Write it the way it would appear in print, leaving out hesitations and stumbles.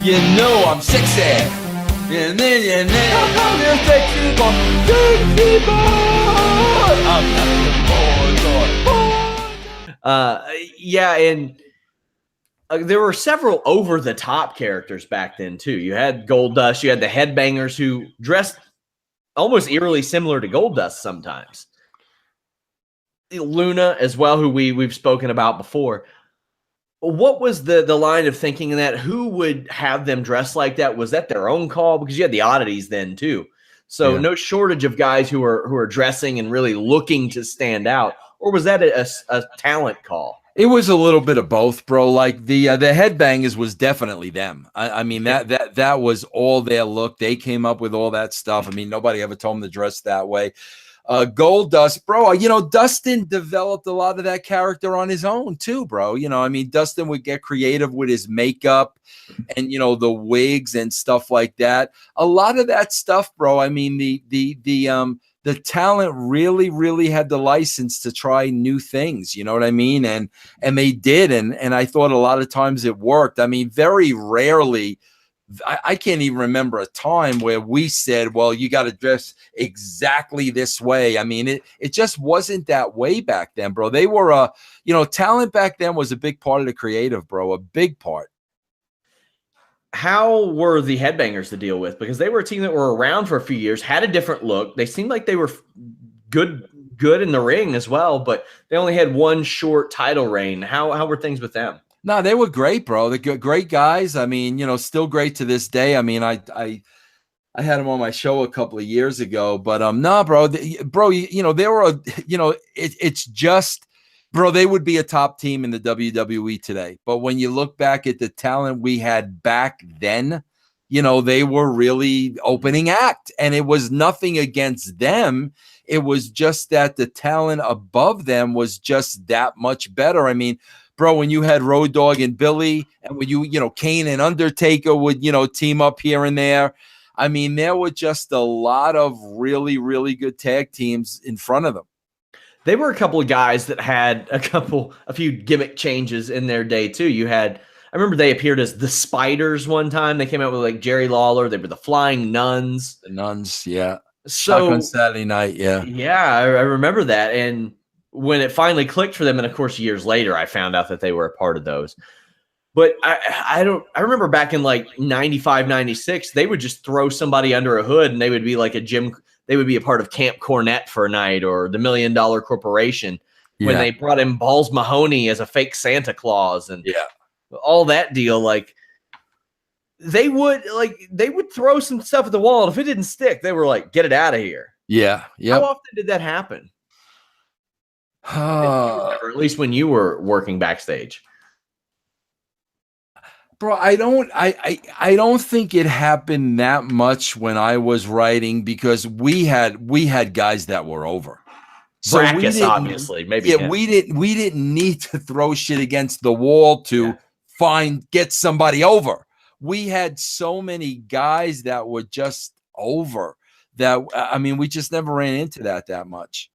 You know I'm sexy. And then you know I'm sexy boy. Sexy boy. I'm not the boy. Yeah, and there were several over-the-top characters back then, too. You had Goldust. You had the Headbangers who dressed almost eerily similar to Goldust sometimes. Luna as well, who we've spoken about before. What was the line of thinking in that? Who would have them dress like that? Was that their own call? Because you had the oddities then too. So no shortage of guys who are dressing and really looking to stand out. Or was that a talent call? It was a little bit of both, bro. Like the Headbangers was definitely them. I mean, that was all their look. They came up with all that stuff. I mean, nobody ever told them to dress that way. Goldust, bro, you know, Dustin developed a lot of that character on his own too, bro. You know, I mean, Dustin would get creative with his makeup and, you know, the wigs and stuff like that. A lot of that stuff, bro. I mean, the talent really had the license to try new things, you know what I mean? And they did. And I thought a lot of times it worked. I mean, very rarely, I can't even remember a time where we said, well, you got to dress exactly this way. I mean, it just wasn't that way back then, bro. They were, you know, talent back then was a big part of the creative, bro, a big part. How were the Headbangers to deal with? Because they were a team that were around for a few years, had a different look. They seemed like they were good in the ring as well, but they only had one short title reign. How were things with them? No, they were great, bro. They're great guys. I mean, you know, still great to this day. I mean, I had them on my show a couple of years ago, but no, bro, you know, they were, you know, it's just, bro, they would be a top team in the WWE today. But when you look back at the talent we had back then, you know, they were really opening act, and it was nothing against them. It was just that the talent above them was just that much better. I mean, bro, when you had Road Dogg and Billy, and when you know, Kane and Undertaker would, you know, team up here and there. I mean, there were just a lot of really good tag teams in front of them. They were a couple of guys that had a few gimmick changes in their day too. I remember they appeared as the Spiders one time. They came out with like Jerry Lawler. They were the Flying Nuns. The Nuns, yeah. So on Saturday night, yeah. Yeah, I remember that. And when it finally clicked for them, and of course years later, I found out that they were a part of those. But I remember back in like 95, 96, they would just throw somebody under a hood and they would be like they would be a part of Camp Cornette for a night, or the $1 Million Corporation, when they brought in Balls Mahoney as a fake Santa Claus and all that deal. Like they would throw some stuff at the wall, and if it didn't stick, they were like, get it out of here. Yeah. How often did that happen? Or at least when you were working backstage. Bro, I don't think it happened that much when I was writing, because we had guys that were over. So Brackus, obviously, maybe. Yeah, we didn't need to throw shit against the wall to get somebody over. We had so many guys that were just over that, I mean, we just never ran into that much.